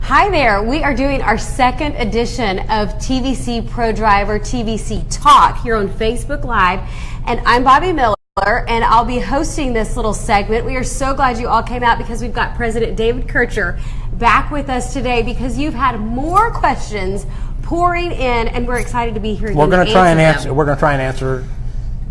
Hi there. We are doing our second edition of TVC Pro Driver TVC Talk here on Facebook Live, and I'm Bobby Miller, and I'll be hosting this little segment. We are so glad you all came out because we've got President David Kircher back with us today because you've had more questions pouring in, and we're excited to be here. We're going to try and answer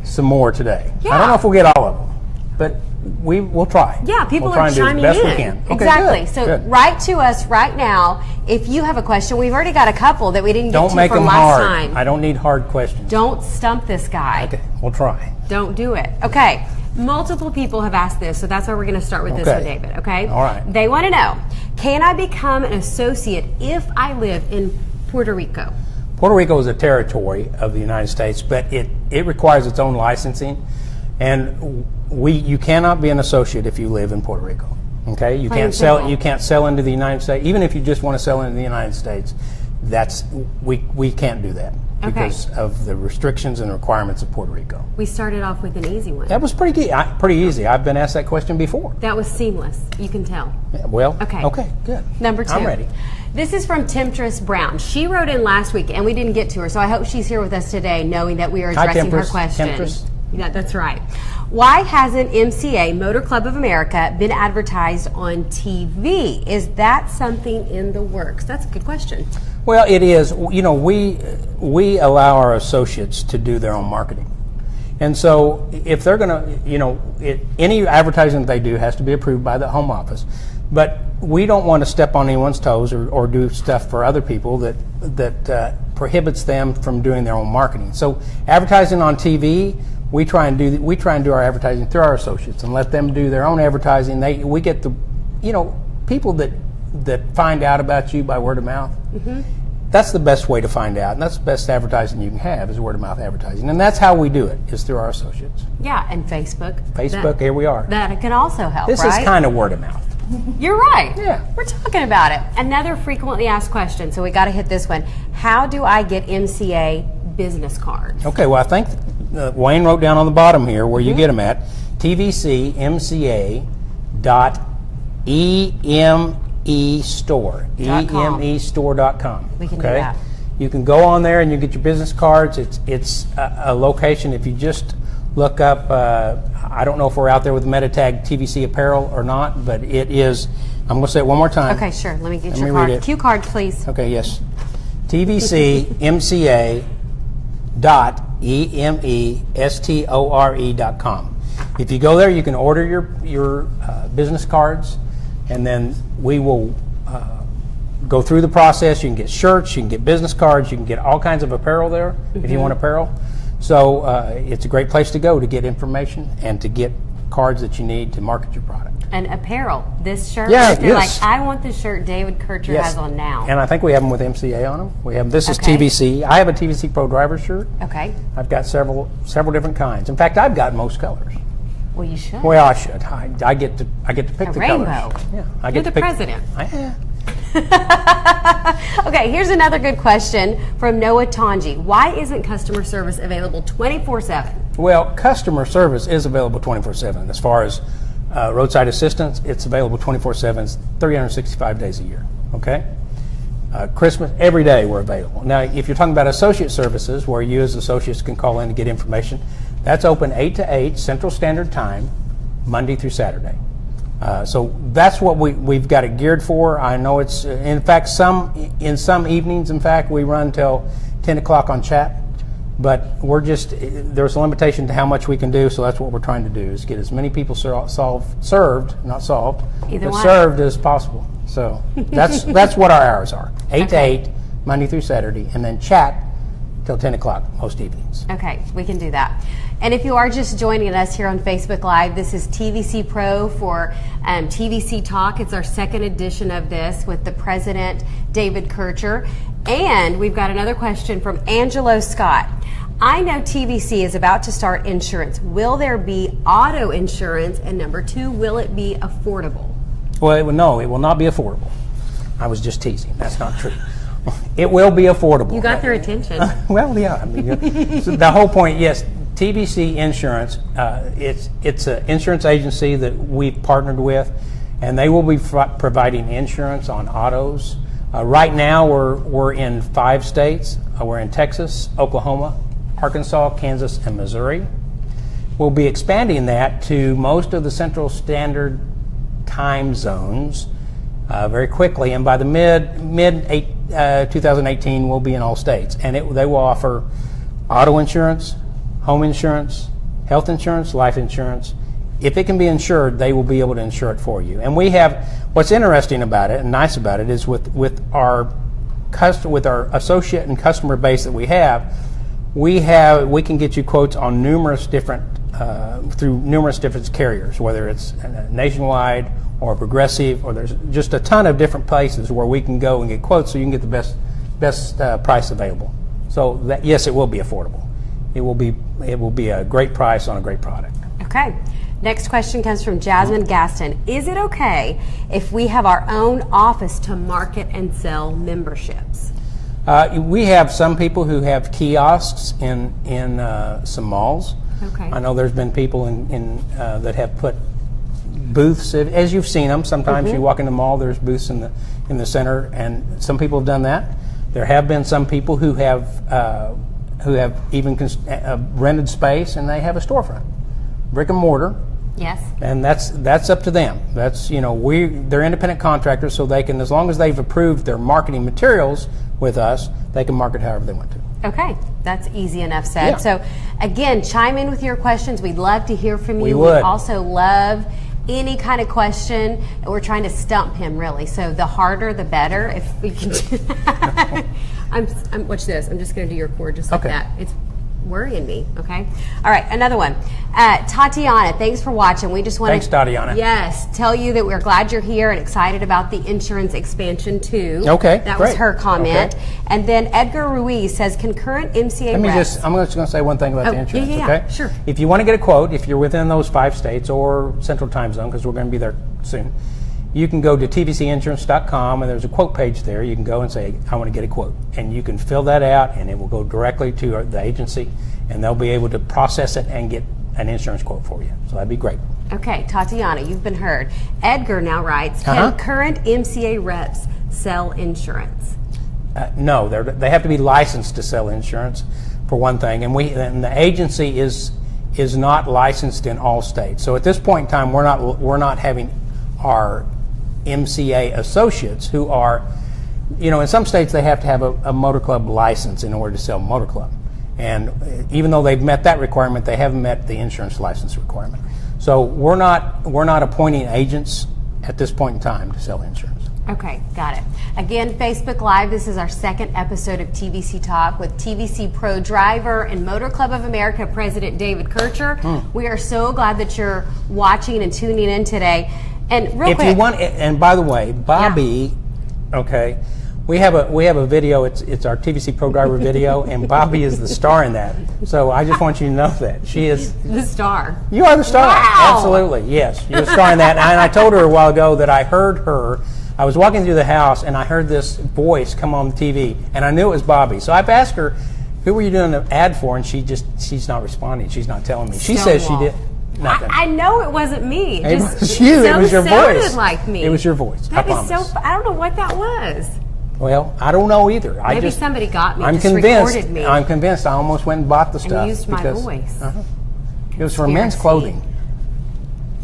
some more today. Yeah. I don't know if we'll get all of them, but we'll try. Yeah, people we'll are chiming as best in. We can. Okay, exactly. Good, so good. Write to us right now if you have a question. We've already got a couple that we didn't get Don't to make from them last hard. time. I don't need hard questions. Don't stump this guy. Okay, we'll try. Don't do it. Okay. Multiple people have asked this, so that's why we're going to start with this one, David. Okay. All right. They want to know: can I become an associate if I live in Puerto Rico? Puerto Rico is a territory of the United States, but it requires its own licensing, and you cannot be an associate if you live in Puerto Rico. Okay, you can't sell into the United States, even if you just want to sell into the United States. We can't do that because of the restrictions and requirements of Puerto Rico. We started off with an easy one. That was pretty easy. I've been asked that question before. That was seamless. You can tell. Yeah, well, okay, good. Number 2. I'm ready. This is from Temptress Brown. She wrote in last week, and we didn't get to her, so I hope she's here with us today, knowing that we are addressing her question. Temptress. Yeah, that's right. Why hasn't MCA, Motor Club of America, been advertised on TV? Is that something in the works? That's a good question. Well, it is. You know, we allow our associates to do their own marketing. And so if they're going to, any advertising that they do has to be approved by the home office. But we don't want to step on anyone's toes or do stuff for other people that prohibits them from doing their own marketing. So advertising on TV, we try and do our advertising through our associates and let them do their own advertising. We get the, people that find out about you by word of mouth. Mm-hmm. That's the best way to find out, and that's the best advertising you can have is word of mouth advertising, and that's how we do it, is through our associates. Yeah, and Facebook. Here we are. That can also help. This is kind of word of mouth. You're right. Yeah. We're talking about it. Another frequently asked question, so we got to hit this one. How do I get MCA business cards? Okay, well, I think Wayne wrote down on the bottom here where you get them at, tvcmca.emestore, emestore.com. We can do that. You can go on there and you get your business cards. It's a location. If you just look up, I don't know if we're out there with the meta tag TVC Apparel or not, but it is. I'm going to say it one more time. Okay, sure. Let me get your card. Cue card, please. Okay, yes. tvcmca.emestore.com. If you go there, you can order your business cards, and then we will go through the process. You can get shirts, you can get business cards, you can get all kinds of apparel there if you want apparel. So it's a great place to go to get information and to get cards that you need to market your product. And apparel, this shirt, if you're like, I want the shirt David Kircher has on now. And I think we have them with MCA on them. We have this is TVC. I have a TVC Pro Driver shirt. Okay. I've got several different kinds. In fact, I've got most colors. Well, you should. Well, I should. I get to pick the rainbow. colors. Yeah, You're the president. Yeah. Okay, here's another good question from Noah Tanji. Why isn't customer service available 24/7? Well, customer service is available 24/7. As far as roadside assistance, it's available 24/7, 365 days a year. Okay. Christmas, every day we're available. Now, if you're talking about associate services, where you as associates can call in to get information, that's open 8 to 8 Central Standard Time, Monday through Saturday. So that's what we've got it geared for. I know it's, in fact, in some evenings, in fact, we run till 10 o'clock on chat, but there's a limitation to how much we can do, so that's what we're trying to do, is get as many people served as possible. So that's what our hours are, 8 to 8, Monday through Saturday, and then chat till 10 o'clock most evenings. Okay, we can do that. And if you are just joining us here on Facebook Live, this is TVC Pro for TVC Talk. It's our second edition of this with the President, David Kircher. And we've got another question from Angelo Scott. I know TVC is about to start insurance. Will there be auto insurance? And number 2, will it be affordable? Well, it will not be affordable. I was just teasing. That's not true. It will be affordable. You got their attention. Well, yeah. I mean, so the whole point, yes, TVC Insurance, it's an insurance agency that we've partnered with, and they will be providing insurance on autos Right now, we're in 5 states. We're in Texas, Oklahoma, Arkansas, Kansas, and Missouri. We'll be expanding that to most of the Central Standard Time zones very quickly, and by the mid 2018, we'll be in all states. And they will offer auto insurance, home insurance, health insurance, life insurance. If it can be insured, they will be able to insure it for you. And we have, what's interesting about it and nice about it is with our associate and customer base that we can get you quotes on numerous different through numerous different carriers, whether it's Nationwide or Progressive, or there's just a ton of different places where we can go and get quotes so you can get the best price available. So that, yes, it will be affordable. It will be a great price on a great product. Okay. Next question comes from Jasmine Gaston. Is it okay if we have our own office to market and sell memberships? We have some people who have kiosks in some malls. Okay. I know there's been people that have put booths, as you've seen them. Sometimes you walk in the mall, there's booths in the center, and some people have done that. There have been some people who have even rented space and they have a storefront, brick and mortar. Yes. And that's up to them. That's, they're independent contractors, so they can, as long as they've approved their marketing materials with us, they can market however they want to. Okay, that's easy enough said. Yeah. So again, chime in with your questions. We'd love to hear from you. We would. We'd also love any kind of question. We're trying to stump him, really. So the harder, the better. If we can do that. Watch this. I'm just going to do your chord just like that. It's worrying me. Okay. All right. Another one. Tatiana, thanks for watching. We just want Thanks, Tatiana. Yes, tell you that we're glad you're here and excited about the insurance expansion too. Okay. That great. was her comment. Okay. And then Edgar Ruiz says concurrent MCA I'm reps. just going to say one thing about the insurance. Yeah, okay. Sure. If you want to get a quote, if you're within those 5 states or Central Time Zone, because we're going to be there soon, you can go to tvcinsurance.com and there's a quote page there. You can go and say, I want to get a quote. And you can fill that out and it will go directly to the agency and they'll be able to process it and get an insurance quote for you. So that'd be great. Okay, Tatiana, you've been heard. Edgar now writes, can current MCA reps sell insurance? No, they have to be licensed to sell insurance, for one thing. And the agency is not licensed in all states. So at this point in time, we're not having our MCA associates who are, in some states they have to have a motor club license in order to sell motor club. And even though they've met that requirement, they haven't met the insurance license requirement. So we're not appointing agents at this point in time to sell insurance. Okay, got it. Again, Facebook Live, this is our second episode of TVC Talk with TVC Pro driver and Motor Club of America President David Kircher. We are so glad that you're watching and tuning in today. And real quick, if you want, and by the way, Bobby, okay, we have a video. It's our TVC Pro driver video, and Bobby is the star in that. So I just want you to know that she is the star. You are the star. Wow. Absolutely, yes, you're the star in that. And I told her a while ago that I heard her. I was walking through the house and I heard this voice come on the TV, and I knew it was Bobby. So I've asked her, "Who were you doing the ad for?" And she's not responding. She's not telling me. She says she did. Nothing. I know it wasn't me. It was you. It was your voice. Sounded like me. It was your voice. That is so. I don't know what that was. Well, I don't know either. Maybe somebody got me. I'm just convinced. Recorded me. I'm convinced. I almost went and bought the stuff. And used my voice. It was for men's clothing.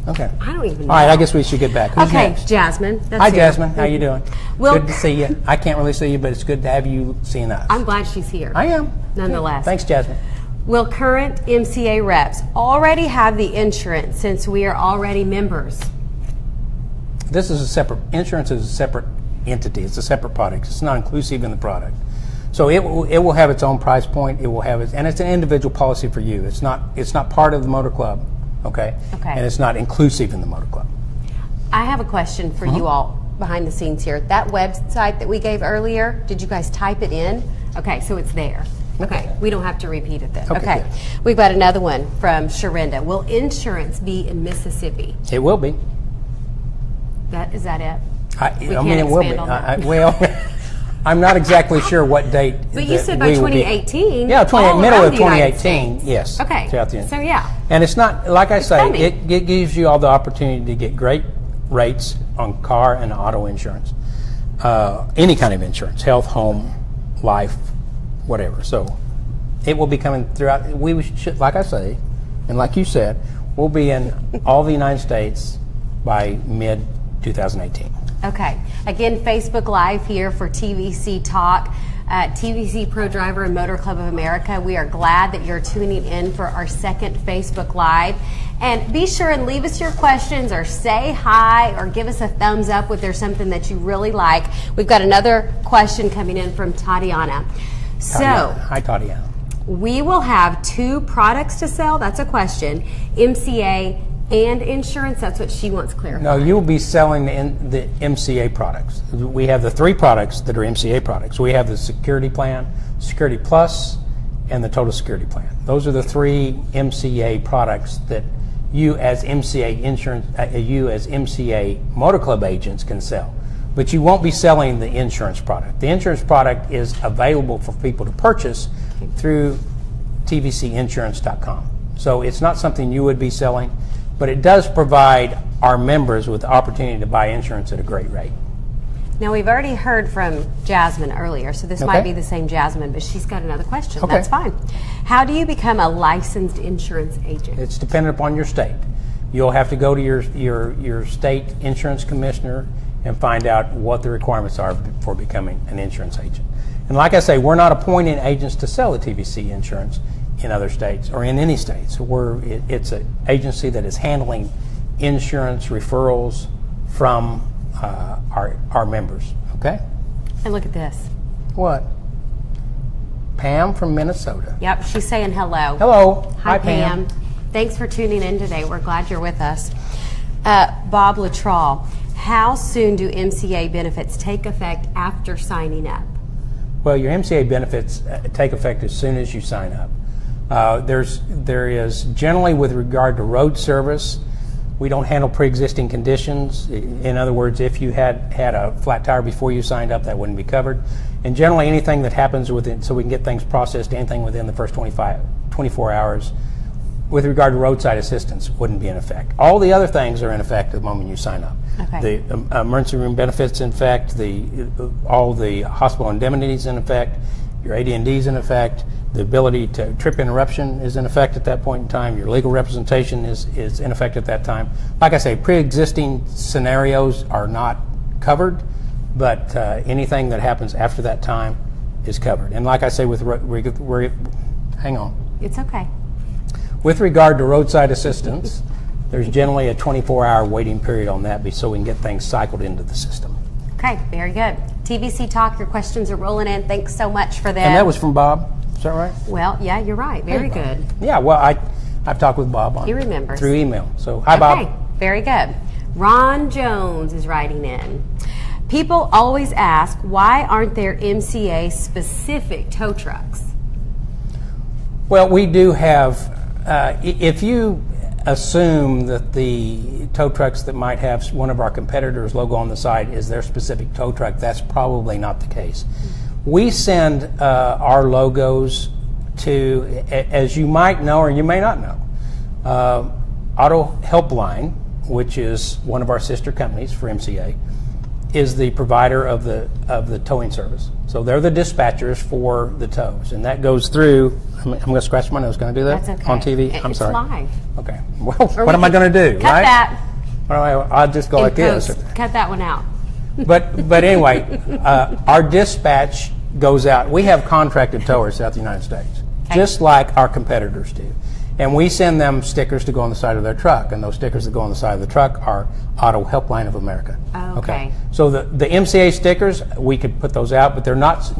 Okay. I don't even know. All right, I guess we should get back. Who's next? Jasmine. Hi, Jasmine. How you doing? Well, good to see you. I can't really see you, but it's good to have you seeing us. I'm glad she's here. I am. Nonetheless. Thanks, Jasmine. Will current MCA reps already have the insurance since we are already members? This is a separate, insurance is a separate entity. It's a separate product. It's not inclusive in the product. So it will have its own price point. It will have its, and it's an individual policy for you. It's not part of the motor club, okay? Okay. And it's not inclusive in the motor club. I have a question for you all behind the scenes here. That website that we gave earlier, did you guys type it in? Okay, so it's there. Okay, we don't have to repeat it then. Okay. We've got another one from Sharinda. Will insurance be in Mississippi? It will be. Is that it? I mean, it will be. Well, I'm not exactly sure what date. But you said by 2018. Yeah, middle of 2018. Yes. Okay. So yeah. And it's not, like I say, coming. it gives you all the opportunity to get great rates on car and auto insurance. any kind of insurance, health, home, life, whatever. So it will be coming throughout. We should, like I say, and like you said, we'll be in all the United States by mid-2018. Okay. Again, Facebook Live here for TVC Talk. TVC Pro Driver and Motor Club of America. We are glad that you're tuning in for our second Facebook Live. And be sure and leave us your questions or say hi or give us a thumbs up if there's something that you really like. We've got another question coming in from Tatiana. Hi, Tatiana. We will have 2 products to sell. That's a question. MCA and insurance. That's what she wants clarified. No, you'll be selling the MCA products. We have the 3 products that are MCA products. We have the Security Plan, Security Plus, and the Total Security Plan. Those are the 3 MCA products that you as MCA insurance, you as MCA Motor Club agents can sell. But you won't be selling the insurance product. The insurance product is available for people to purchase through tvcinsurance.com. So it's not something you would be selling, but it does provide our members with the opportunity to buy insurance at a great rate. Now, we've already heard from Jasmine earlier, so this might be the same Jasmine, but she's got another question. Okay. That's fine. How do you become a licensed insurance agent? It's dependent upon your state. You'll have to go to your state insurance commissioner and find out what the requirements are for becoming an insurance agent. And like I say, we're not appointing agents to sell the TVC insurance in other states or in any states. It's an agency that is handling insurance referrals from our members. Okay? And look at this. What? Pam from Minnesota. Yep, she's saying hello. Hello. Hi, Pam. Thanks for tuning in today. We're glad you're with us. Bob Latrell, how soon do MCA benefits take effect after signing up? Well, your MCA benefits take effect as soon as you sign up. There is generally, with regard to road service, we don't handle pre-existing conditions. In other words, if you had a flat tire before you signed up, that wouldn't be covered. And generally, anything that happens within, so we can get things processed, anything within the first 24 hours, with regard to roadside assistance, wouldn't be in effect. All the other things are in effect the moment you sign up. Okay. The emergency room benefits in effect, all the hospital indemnities in effect, your AD&Ds in effect, the ability to trip interruption is in effect at that point in time, your legal representation is in effect at that time. Like I say, pre-existing scenarios are not covered, but anything that happens after that time is covered. And like I say, hang on. It's okay. With regard to roadside assistance, there's generally a 24-hour waiting period on that so we can get things cycled into the system. Okay, very good. TVC Talk, your questions are rolling in. Thanks so much for them. And that was from Bob, is that right? Well, yeah, you're right. Very good. Yeah, well, I've talked with Bob He remembers. through email. So, hi, Bob. Okay, very good. Ron Jones is writing in. People always ask, why aren't there MCA-specific tow trucks? Well, we do have, if you assume that the tow trucks that might have one of our competitors' logo on the side is their specific tow truck, that's probably not the case. We send our logos to, as you might know or you may not know, Auto Helpline, which is one of our sister companies for MCA, is the provider of the towing service. So they're the dispatchers for the tows, and that goes through. I'm going to scratch my nose. Can I do that? That's okay. On TV? I'm sorry. It's live. Okay. Well, what am I going to do? Cut right? that. I'll just go like this. Cut that one out. But anyway, our dispatch goes out. We have contracted towers throughout the United States, just like our competitors do. And we send them stickers to go on the side of their truck, and those stickers that go on the side of the truck are Auto Helpline of America. Okay. So the MCA stickers, we could put those out, but they're not.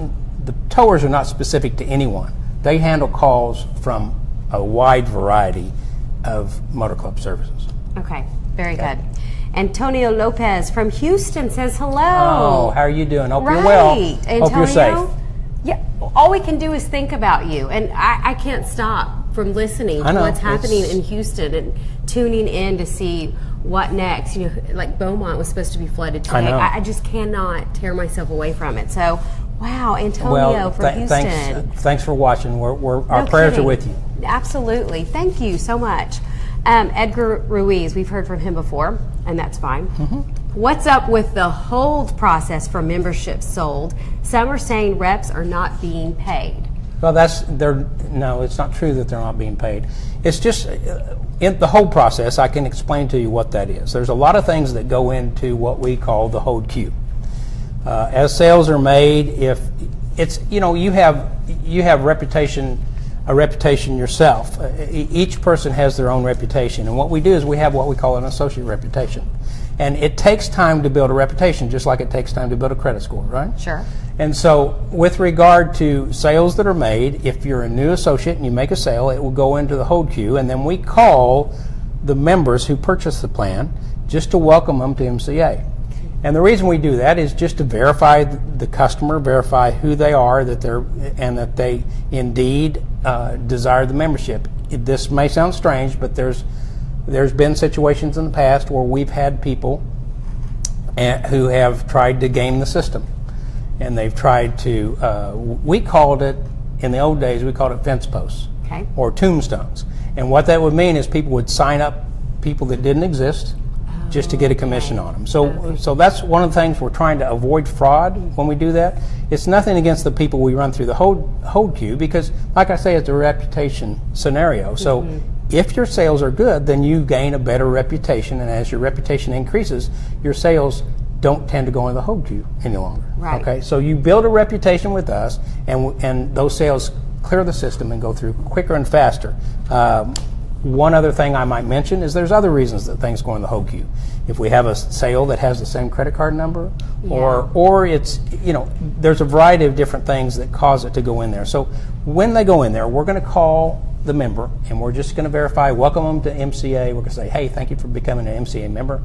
The towers are not specific to anyone. They handle calls from a wide variety of motor club services. Okay, very good. Antonio Lopez from Houston says hello. Oh, how are you doing? Hope right. you're well. Antonio, hope you're safe. Yeah, all we can do is think about you, and I can't stop from listening to what's happening in Houston and tuning in to see what next. You know, like Beaumont was supposed to be flooded today. I just cannot tear myself away from it. So, wow, Antonio from Houston. Thanks for watching. Our prayers are with you. Absolutely. Thank you so much. Edgar Ruiz, we've heard from him before, and that's fine. What's up with the hold process for memberships sold? Some are saying reps are not being paid. Well, no, it's not true that they're not being paid. It's just in the hold process. I can explain to you what that is. There's a lot of things that go into what we call the hold queue. As sales are made, if it's you have a reputation yourself. Each person has their own reputation, and what we do is we have what we call an associate reputation. And it takes time to build a reputation, just like it takes time to build a credit score, right? Sure. And so with regard to sales that are made, if you're a new associate and you make a sale, it will go into the hold queue, and then we call the members who purchase the plan just to welcome them to MCA. And the reason we do that is just to verify the customer, verify who they are, and that they indeed desire the membership. This may sound strange, but there's been situations in the past where we've had people who have tried to game the system, and they've tried to. We called it in the old days. We called it fence posts, okay, or tombstones. And what that would mean is people would sign up people that didn't exist just to get a commission on them. So that's one of the things we're trying to avoid fraud when we do that. It's nothing against the people we run through the hold queue, because, like I say, it's a reputation scenario. So if your sales are good, then you gain a better reputation, and as your reputation increases, your sales don't tend to go in the hold queue any longer. Right. Okay, so you build a reputation with us, and those sales clear the system and go through quicker and faster. One other thing I might mention is there's other reasons that things go in the hold queue. If we have a sale that has the same credit card number, or it's, there's a variety of different things that cause it to go in there. So when they go in there, we're going to call the member, and we're just going to verify, welcome them to MCA. We're going to say, hey, thank you for becoming an MCA member.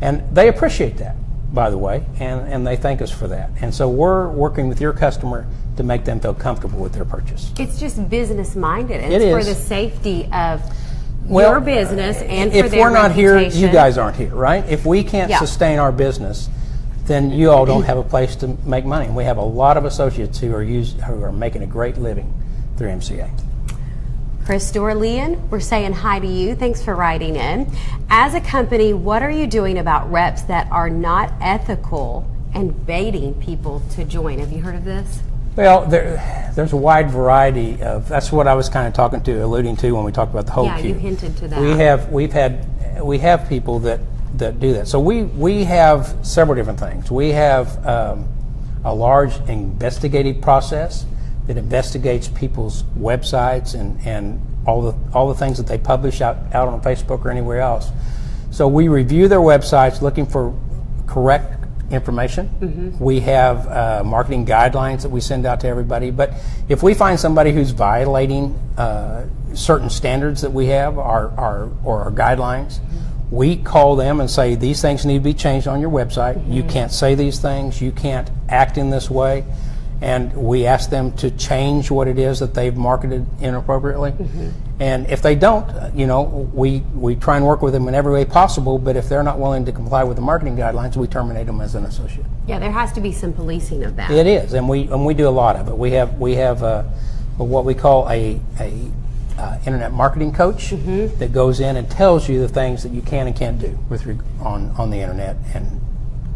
And they appreciate that, by the way, and they thank us for that. And so we're working with your customer to make them feel comfortable with their purchase. It's just business minded. It is for is. the safety of your business and for if their we're not reputation. here, you guys aren't here, right? If we can't sustain our business, then you all don't have a place to make money. We have a lot of associates who are making a great living through MCA. Chris Dorlean, we're saying hi to you. Thanks for writing in. As a company, what are you doing about reps that are not ethical and baiting people to join? Have you heard of this? Well, there's a wide variety of. That's what I was kind of alluding to when we talked about the hold queue. Yeah, you hinted to that. We have people that do that. So we have several different things. We have a large investigative process that investigates people's websites and all the things that they publish out on Facebook or anywhere else. So we review their websites looking for correct information. We have marketing guidelines that we send out to everybody. But if we find somebody who's violating certain standards that we have, or our guidelines, we call them and say, these things need to be changed on your website. You can't say these things. You can't act in this way. And we ask them to change what it is that they've marketed inappropriately. And if they don't, we try and work with them in every way possible, but if they're not willing to comply with the marketing guidelines, we terminate them as an associate. Yeah, there has to be some policing of that. It is, and we do a lot of it. We have what we call a internet marketing coach that goes in and tells you the things that you can and can't do on the internet and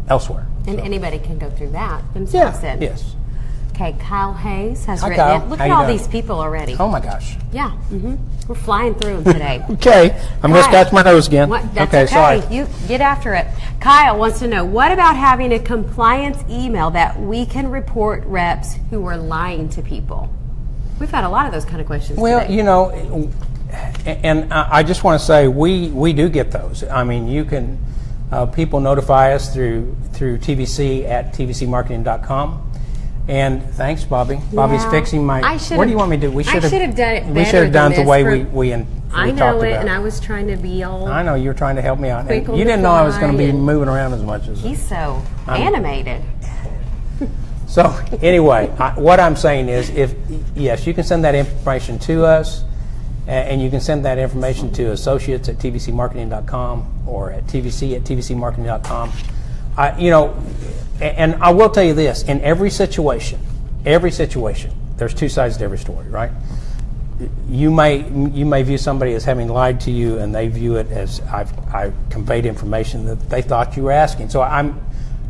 elsewhere. And anybody can go through that themselves then. Yes. Okay, Kyle Hayes has written Kyle. it. Look How at you all doing? these people already. Oh my gosh. Yeah, we're flying through them today. Okay, I'm going to scratch my nose again. That's okay, sorry. You get after it. Kyle wants to know, what about having a compliance email that we can report reps who are lying to people? We've had a lot of those kind of questions today. And I just want to say we do get those. I mean, you can people notify us through TVC at tvcmarketing.com. And thanks, Bobby. Bobby's fixing my. What do you want me to do? I should have done it better. We should have done it the way we I talked know it, about. and I was trying to be all. I know you were trying to help me out. quick And on you the didn't know I was fly going to be and- moving around as much as. He's so animated. So anyway, what I'm saying is, yes, you can send that information to us, and you can send that information to associates at tvcmarketing.com or at tvc at tvcmarketing.com. And I will tell you this: in every situation, there's two sides to every story, right? you may view somebody as having lied to you, and they view it as I conveyed information that they thought you were asking. So I'm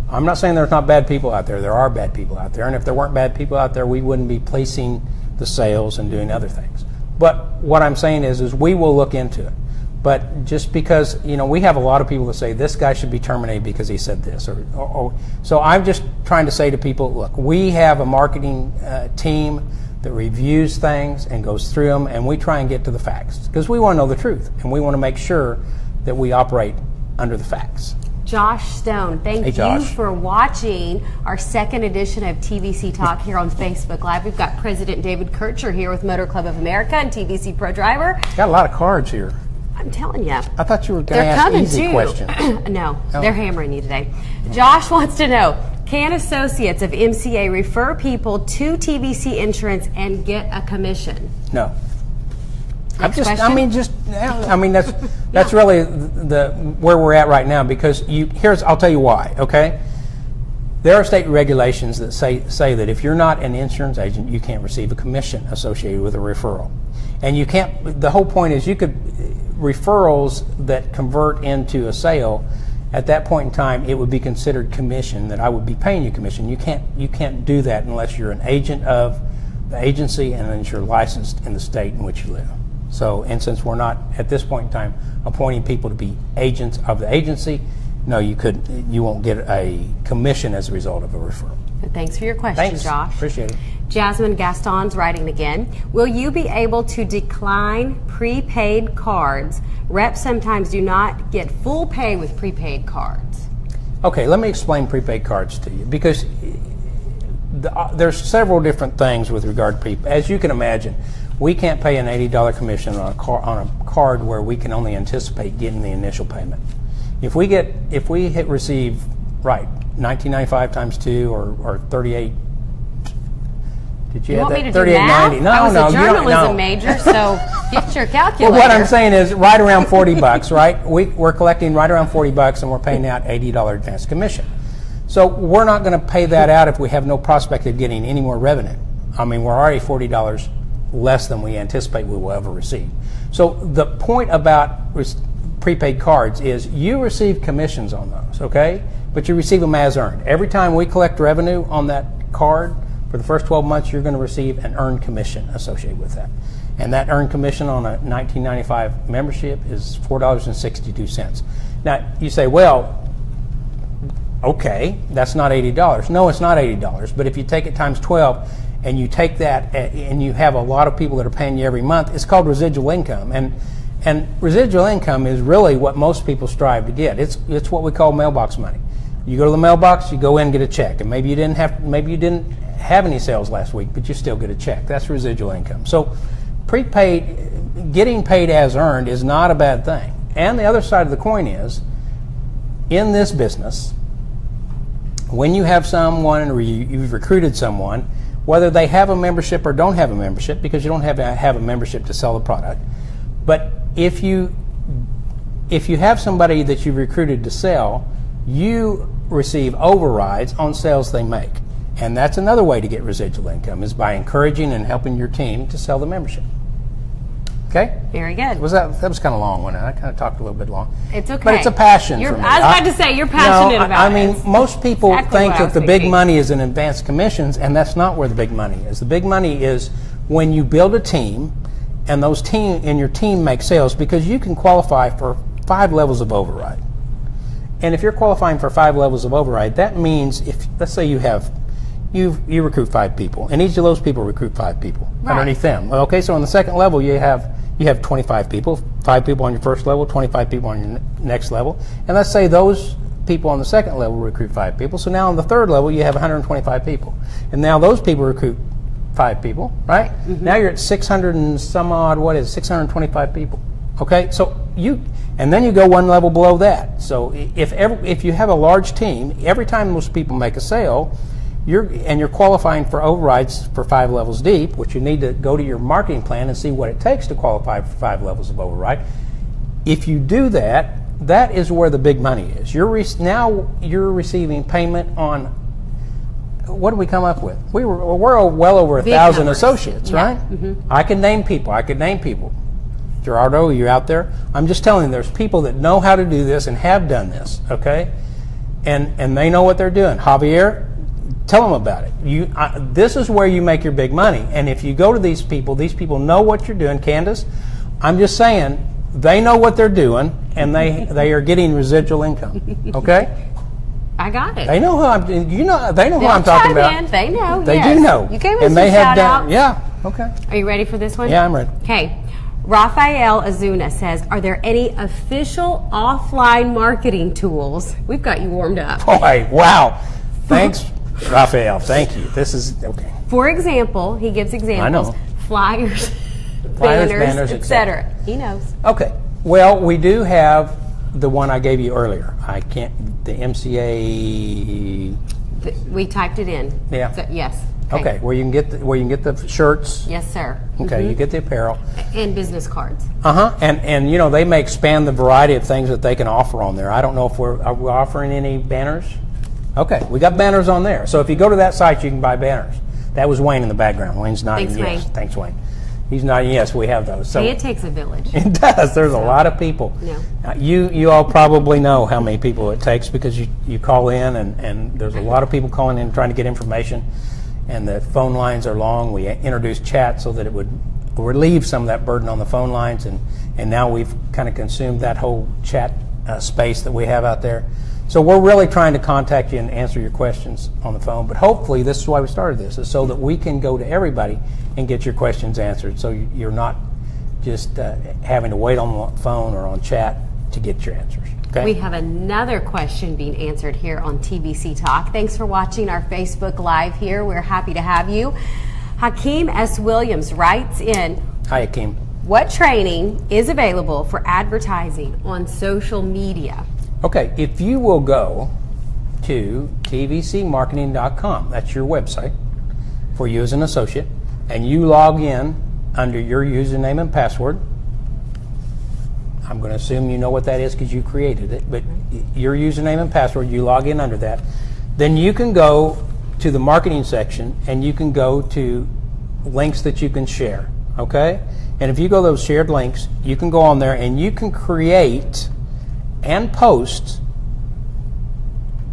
not saying there's not bad people out there. There are bad people out there, and if there weren't bad people out there, we wouldn't be placing the sales and doing other things. But what I'm saying is we will look into it. But just because, we have a lot of people that say this guy should be terminated because he said this, or so I'm just trying to say to people, look, we have a marketing team that reviews things and goes through them, and we try and get to the facts because we want to know the truth, and we want to make sure that we operate under the facts. Josh Stone, thank you for watching our second edition of TVC Talk here on Facebook Live. We've got President David Kircher here with Motor Club of America and TVC Pro Driver. Got a lot of cards here. I'm telling you. I thought you were going to ask easy questions. No, they're hammering you today. Josh wants to know, can associates of MCA refer people to TVC Insurance and get a commission? No. That's really where we're at right now, because I'll tell you why, okay? There are state regulations that say that if you're not an insurance agent, you can't receive a commission associated with a referral. And you can't, the whole point is referrals that convert into a sale, at that point in time, it would be considered commission, that I would be paying you commission. You can't do that unless you're an agent of the agency and unless you're licensed in the state in which you live. So, and since we're not, at this point in time, appointing people to be agents of the agency, no, you won't get a commission as a result of a referral. Thanks for your question, Josh. Appreciate it. Jasmine Gaston's writing again. Will you be able to decline prepaid cards? Reps sometimes do not get full pay with prepaid cards. Okay, let me explain prepaid cards to you, because there's several different things with regard to prepaid. As you can imagine, we can't pay an $80 commission on a card where we can only anticipate getting the initial payment. If we receive $19.95 times 2 or 38. Did you add want that? Me to 38.90. No, I was no, a journalism major, so get your calculator. Well, what I'm saying is right around $40, right? We're collecting right around $40, and we're paying out $80 advance commission. So we're not going to pay that out if we have no prospect of getting any more revenue. I mean, we're already $40 less than we anticipate we will ever receive. So the point about prepaid cards is you receive commissions on those, okay? But you receive them as earned. Every time we collect revenue on that card, for the first 12 months, you're going to receive an earned commission associated with that. And that earned commission on a $19.95 membership is $4.62. Now, you say, well, okay, that's not $80. No, it's not $80. But if you take it times 12 and you take that and you have a lot of people that are paying you every month, it's called residual income. And residual income is really what most people strive to get. It's what we call mailbox money. You go to the mailbox, you go in and get a check, and maybe you didn't have any sales last week, but you still get a check. That's residual income. So prepaid, getting paid as earned is not a bad thing. And the other side of the coin is, in this business, when you have someone or you've recruited someone, whether they have a membership or don't have a membership, because you don't have to have a membership to sell the product, but if you have somebody that you've recruited to sell, you receive overrides on sales they make. And that's another way to get residual income, is by encouraging and helping your team to sell the membership. Okay? Very good. That was kind of long, wasn't it? I kind of talked a little bit long. It's okay. But it's a passion for me. I was about to say, you're passionate about it. I mean, most people think that the big money is in advanced commissions, and that's not where the big money is. The big money is when you build a team, and your team make sales, because you can qualify for 5 levels of override. And if you're qualifying for 5 levels of override, that means if, let's say you recruit 5 people, and each of those people recruit 5 people underneath them. Okay, so on the second level, you have 25 people, 5 people on your first level, 25 people on your next level. And let's say those people on the second level recruit 5 people. So now on the third level, you have 125 people. And now those people recruit 5 people, right? Mm-hmm. Now you're at 600 and some odd, 625 people. Okay, so and then you go one level below that. So if you have a large team, every time those people make a sale, you're qualifying for overrides for 5 levels deep, which you need to go to your marketing plan and see what it takes to qualify for 5 levels of override. If you do that, that is where the big money is. Now you're receiving payment on what did we come up with? We're well over 1,000 associates, right? I can name people. Gerardo, you out there? I'm just telling you, there's people that know how to do this and have done this, okay? And they know what they're doing. Javier, tell them about it. This is where you make your big money. And if you go to these people know what you're doing. Candace, I'm just saying, they know what they're doing, and they are getting residual income, okay? I got it. They know who they know who I'm talking about. They know. They yes. do know. You gave us and some they have shout outs. Yeah. Okay. Are you ready for this one? Yeah, I'm ready. Okay. Rafael Azuna says, are there any official offline marketing tools? We've got you warmed up. Boy, wow. Thanks, Rafael. Thank you. This is okay. For example, he gives examples. I know. Flyers, banners, etc. He knows. Okay. Well, we do have the one I gave you earlier. The MCA. We typed it in. Yeah. So, yes. Okay. Where you can get the shirts. Yes, sir. Okay. You get the apparel and business cards. And they may expand the variety of things that they can offer on there. I don't know if are we offering any banners. Okay. We got banners on there. So if you go to that site, you can buy banners. That was Wayne in the background. Wayne's nodding yes. Wayne. Thanks, Wayne. He's nodding yes. We have those. So it takes a village. It does. There's a lot of people. No. You all probably know how many people it takes because you call in and there's a lot of people calling in trying to get information, and the phone lines are long. We introduced chat so that it would relieve some of that burden on the phone lines, and now we've kind of consumed that whole chat space that we have out there. So we're really trying to contact you and answer your questions on the phone, but hopefully this is why we started this, is so that we can go to everybody and get your questions answered, so you're not just having to wait on the phone or on chat to get your answers. Okay? We have another question being answered here on TVC Talk. Thanks for watching our Facebook Live here. We're happy to have you. Hakeem S. Williams writes in, Hi, Hakeem. What training is available for advertising on social media? Okay, if you will go to tvcmarketing.com, that's your website for you as an associate, and you log in under your username and password. I'm going to assume you know what that is because you created it, but your username and password, you log in under that. Then you can go to the marketing section and you can go to links that you can share, okay? And if you go to those shared links, you can go on there and you can create and post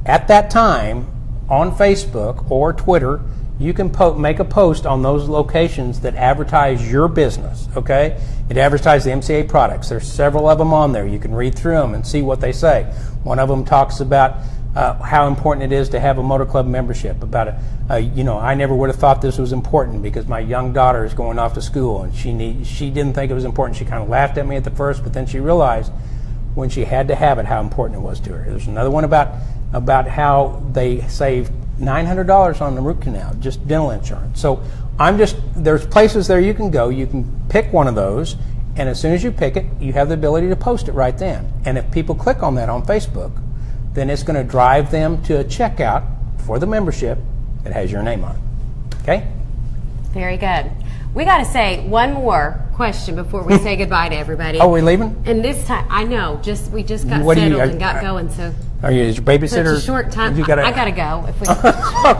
at that time on Facebook or Twitter. You can make a post on those locations that advertise your business, okay? It advertises the MCA products. There's several of them on there. You can read through them and see what they say. One of them talks about how important it is to have a motor club membership. About I never would have thought this was important because my young daughter is going off to school and she didn't think it was important. She kind of laughed at me at the first, but then she realized when she had to have it how important it was to her. There's another one about how they saved $900 on the root canal, just dental insurance. So there's places there you can go. You can pick one of those, and as soon as you pick it, you have the ability to post it right then. And if people click on that on Facebook, then it's going to drive them to a checkout for the membership that has your name on it. Okay? Very good. We got to say one more question before we say goodbye to everybody. Oh, we leaving? And this time, I know, we just got What settled and got going, so. Is your babysitter? Such a short time. I got to go. If we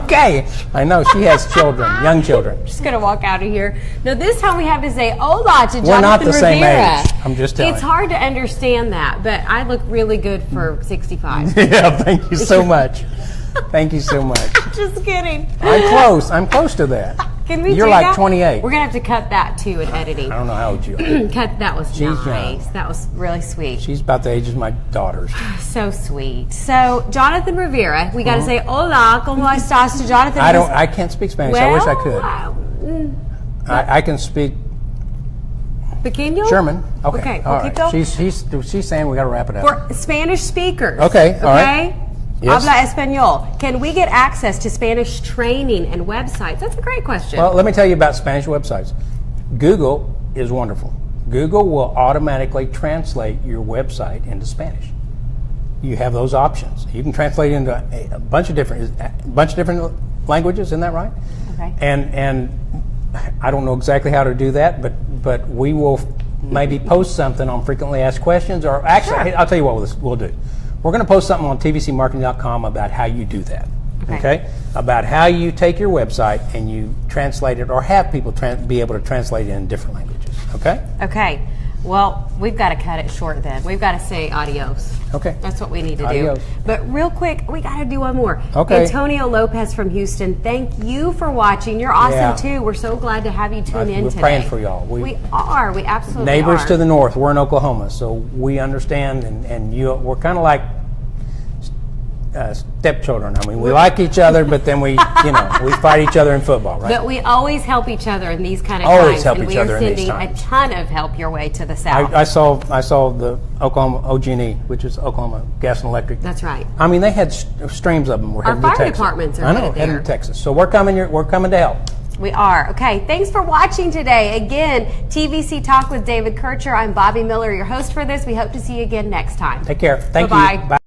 Okay. I know, she has children, young children. Just going to walk out of here. No, this time we have to say hola to Jonathan We're not the Rivera. same age. I'm just telling It's hard to understand that, but I look really good for 65. Yeah, thank you so much. Thank you so much. Just kidding. I'm close to that. Can we You're do like that? 28. We're going to have to cut that too in editing. I don't know how old you are. That was She's nice. young. That was really sweet. She's about the age of my daughters. So sweet. So, Jonathan Rivera, we got to say hola, ¿cómo estás to Jonathan? I can't speak Spanish. Well, I wish I could. I can speak Pequeño? German. Okay. All right. Poquito? She's saying we got to wrap it up. For Spanish speakers. Okay. All right. Yes. Habla español. Can we get access to Spanish training and websites? That's a great question. Well, let me tell you about Spanish websites. Google is wonderful. Google will automatically translate your website into Spanish. You have those options. You can translate into a bunch of different languages. Isn't that right? Okay. And I don't know exactly how to do that, but we will maybe post something on frequently asked questions, or actually, Sure. I'll tell you what we'll do. We're going to post something on tvcmarketing.com about how you do that. Okay. About how you take your website and you translate it, or have people be able to translate it in different languages. Okay. Okay. Well, we've got to cut it short then. We've got to say adios. Okay. That's what we need to Adios. do. But real quick, we got to do one more. Okay. Antonio Lopez from Houston, thank you for watching. You're awesome Yeah. too. We're so glad to have you tune in We're today. praying for y'all. We are. We absolutely Neighbors are. to the north. We're in Oklahoma, so we understand, and we're kind of like stepchildren. I mean, we like each other, but then we fight each other in football, right? But we always help each other in these kind of Always times. help and each other in these we are times. sending a ton of help your way to the south. I saw the Oklahoma OG&E, which is Oklahoma Gas and Electric. That's right. I mean, they had streams of them. We're Our heading fire to Texas. departments are I know, headed heading there. to Texas. So we're coming to help. We are. Okay, thanks for watching today. Again, TVC Talk with David Kircher. I'm Bobby Miller, your host for this. We hope to see you again next time. Take care. Thank you. Bye-bye. Bye.